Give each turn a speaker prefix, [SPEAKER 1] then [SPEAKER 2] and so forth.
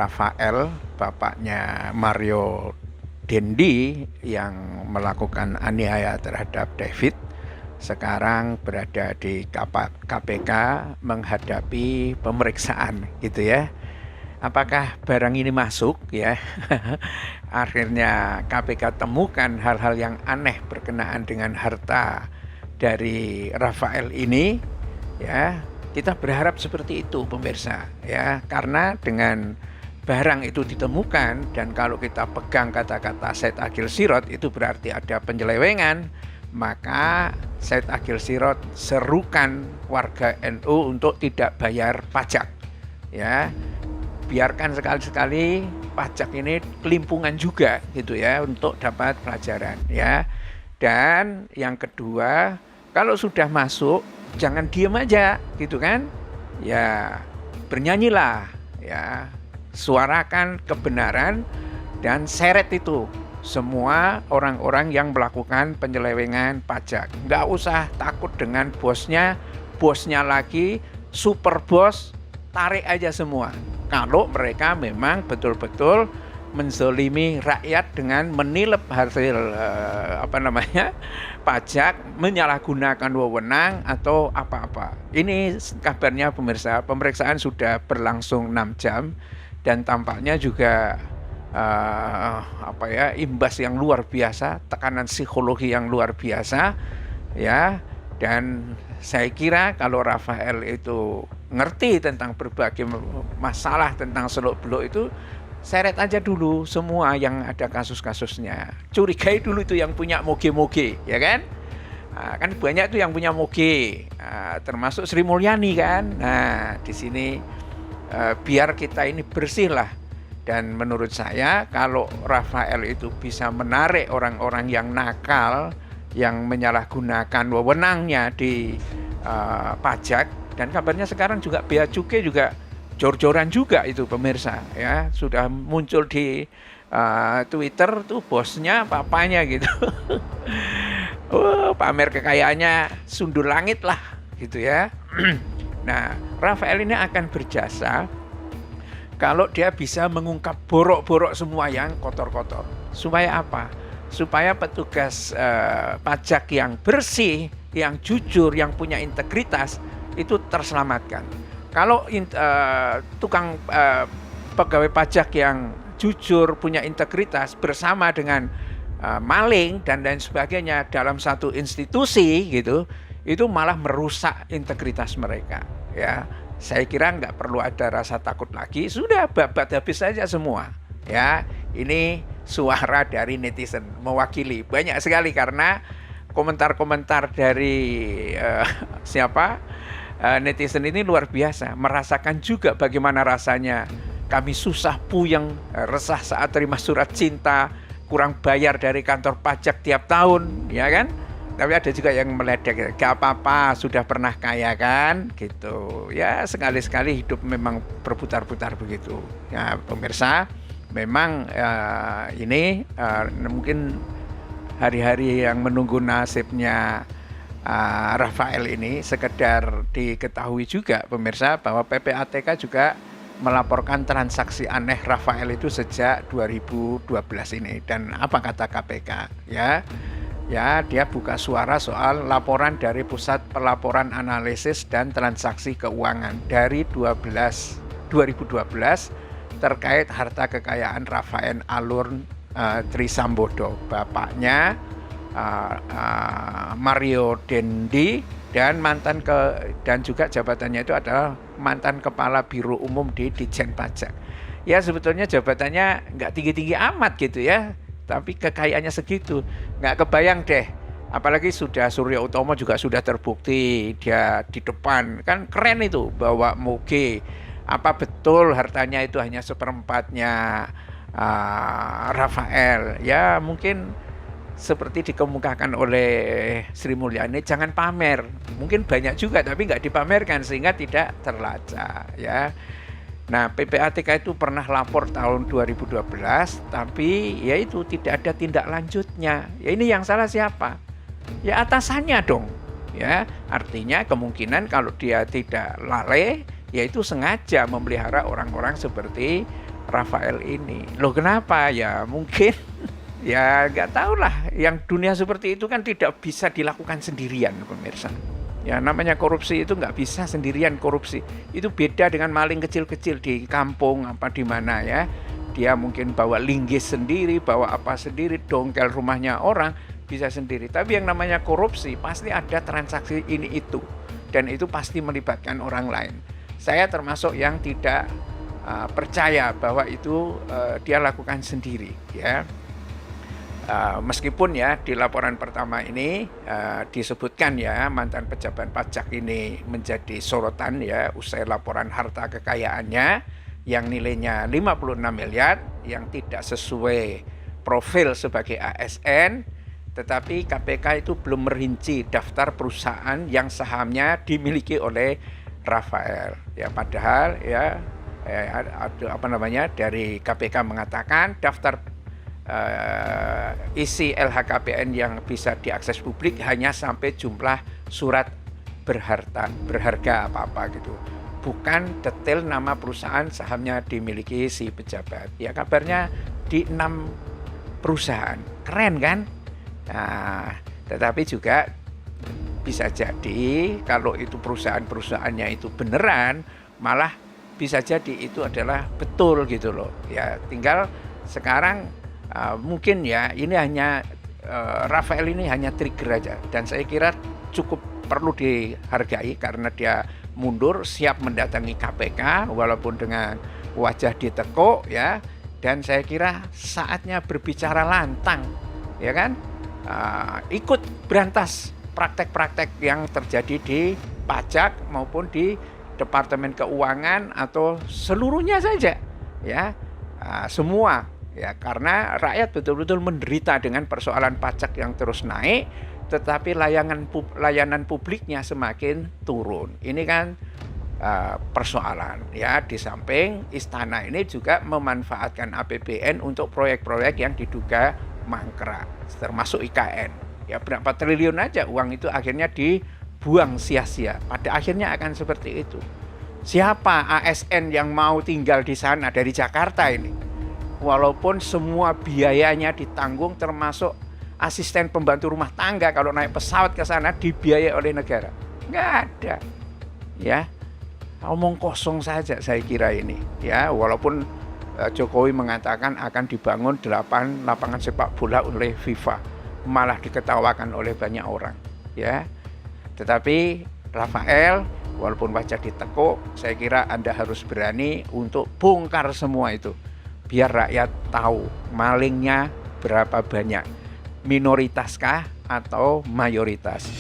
[SPEAKER 1] Rafael, bapaknya Mario Dendi yang melakukan aniaya terhadap David, sekarang berada di KPK menghadapi pemeriksaan gitu ya. Apakah barang ini masuk ya? Akhirnya KPK temukan hal-hal yang aneh berkenaan dengan harta dari Rafael ini ya. Kita berharap seperti itu pemirsa ya, karena dengan barang itu ditemukan, dan kalau kita pegang kata-kata Said Agil Sirot itu berarti ada penyelewengan, maka Said Agil Sirot serukan warga NU untuk tidak bayar pajak ya. Biarkan sekali-sekali pajak ini kelimpungan juga gitu ya, untuk dapat pelajaran ya. Dan yang kedua, kalau sudah masuk jangan diem aja gitu kan ya, bernyanyilah ya, suarakan kebenaran dan seret itu semua orang-orang yang melakukan penyelewengan pajak. Nggak usah takut dengan bosnya lagi, super bos, tarik aja semua. Kalau mereka memang betul-betul menzolimi rakyat dengan menilep hasil pajak, menyalahgunakan wewenang atau apa-apa. Ini kabarnya pemirsa, pemeriksaan sudah berlangsung 6 jam. Dan tampaknya juga imbas yang luar biasa, tekanan psikologi yang luar biasa ya. Dan saya kira kalau Rafael itu ngerti tentang berbagai masalah tentang seluk-beluk itu, seret aja dulu semua yang ada kasus-kasusnya. Curigai dulu itu yang punya moge-moge ya kan. Kan banyak itu yang punya moge, termasuk Sri Mulyani kan. Nah di sini biar kita ini bersih lah. Dan menurut saya kalau Rafael itu bisa menarik orang-orang yang nakal, yang menyalahgunakan wewenangnya di pajak, dan kabarnya sekarang juga Bea Cukai juga jor-joran juga itu pemirsa ya, sudah muncul di Twitter tuh bosnya papanya gitu. Pamer kekayaannya sundul langit lah gitu ya. Nah, Rafael ini akan berjasa kalau dia bisa mengungkap borok-borok semua yang kotor-kotor. Supaya apa? Supaya petugas pajak yang bersih, yang jujur, yang punya integritas itu terselamatkan. Kalau tukang pegawai pajak yang jujur, punya integritas bersama dengan maling dan lain sebagainya dalam satu institusi gitu, itu malah merusak integritas mereka ya. Saya kira nggak perlu ada rasa takut lagi, sudah babat habis saja semua ya. Ini suara dari netizen mewakili banyak sekali, karena komentar-komentar dari netizen ini luar biasa, merasakan juga bagaimana rasanya kami susah puyeng, resah saat terima surat cinta, kurang bayar dari kantor pajak tiap tahun ya kan. Tapi ada juga yang meledek, gak apa-apa, sudah pernah kaya kan gitu ya. Sekali-sekali hidup memang berputar-putar begitu ya pemirsa. Memang ini mungkin hari-hari yang menunggu nasibnya Rafael ini. Sekedar diketahui juga pemirsa bahwa PPATK juga melaporkan transaksi aneh Rafael itu sejak 2012 ini. Dan apa kata KPK ya? Ya, dia buka suara soal laporan dari Pusat Pelaporan Analisis dan Transaksi Keuangan dari 2012 terkait harta kekayaan Rafael Alun Trisambodo, bapaknya Mario Dendi, dan dan juga jabatannya itu adalah mantan Kepala Biro Umum di Ditjen Pajak. Ya sebetulnya jabatannya nggak tinggi-tinggi amat gitu ya, tapi kekayaannya segitu, nggak kebayang deh. Apalagi sudah Surya Utomo juga sudah terbukti dia di depan, kan keren itu bawa moge. Apa betul hartanya itu hanya seperempatnya Rafael? Ya mungkin seperti dikemukakan oleh Sri Mulyani, jangan pamer. Mungkin banyak juga tapi nggak dipamerkan sehingga tidak terlacak ya. Nah, PPATK itu pernah lapor tahun 2012, tapi ya itu tidak ada tindak lanjutnya. Ya ini yang salah siapa? Ya atasannya dong. Ya, artinya kemungkinan kalau dia tidak lalai, yaitu sengaja memelihara orang-orang seperti Rafael ini. Loh kenapa? Ya mungkin ya nggak tahu lah. Yang dunia seperti itu kan tidak bisa dilakukan sendirian, pemirsa. Ya namanya korupsi itu nggak bisa sendirian korupsi. Itu beda dengan maling kecil-kecil di kampung apa di mana ya. Dia mungkin bawa linggis sendiri, bawa apa sendiri, dongkel rumahnya orang bisa sendiri. Tapi yang namanya korupsi pasti ada transaksi ini itu. Dan itu pasti melibatkan orang lain. Saya termasuk yang tidak percaya bahwa itu dia lakukan sendiri ya. Meskipun ya di laporan pertama ini disebutkan ya mantan pejabat pajak ini menjadi sorotan ya usai laporan harta kekayaannya yang nilainya 56 miliar yang tidak sesuai profil sebagai ASN, tetapi KPK itu belum merinci daftar perusahaan yang sahamnya dimiliki oleh Rafael ya, padahal ya dari KPK mengatakan daftar isi LHKPN yang bisa diakses publik hanya sampai jumlah surat berharga apa-apa gitu, bukan detail nama perusahaan sahamnya dimiliki si pejabat. Ya kabarnya di 6 perusahaan, keren kan? Nah, tetapi juga bisa jadi kalau itu perusahaannya itu beneran, malah bisa jadi itu adalah betul gitu loh. Ya tinggal sekarang mungkin ya ini hanya Rafael ini hanya trigger aja, dan saya kira cukup perlu dihargai karena dia mundur siap mendatangi KPK walaupun dengan wajah ditekuk ya, dan saya kira saatnya berbicara lantang ya kan, ikut berantas praktek-praktek yang terjadi di pajak maupun di Departemen Keuangan atau seluruhnya saja ya, semua ya, karena rakyat betul-betul menderita dengan persoalan pajak yang terus naik, tetapi layanan publiknya semakin turun. Ini kan persoalan ya. Di samping istana ini juga memanfaatkan APBN untuk proyek-proyek yang diduga mangkrak, termasuk IKN ya, berapa triliun aja uang itu akhirnya dibuang sia-sia. Pada akhirnya akan seperti itu. Siapa ASN yang mau tinggal di sana dari Jakarta ini? Walaupun semua biayanya ditanggung, termasuk asisten pembantu rumah tangga kalau naik pesawat ke sana dibiayai oleh negara. Nggak ada. Ya. Omong kosong saja saya kira ini. Ya, walaupun Jokowi mengatakan akan dibangun 8 lapangan sepak bola oleh FIFA. Malah diketawakan oleh banyak orang. Ya. Tetapi Rafael walaupun wajah ditekuk, saya kira Anda harus berani untuk bongkar semua itu. Biar rakyat tahu malingnya berapa banyak, minoritaskah atau mayoritas.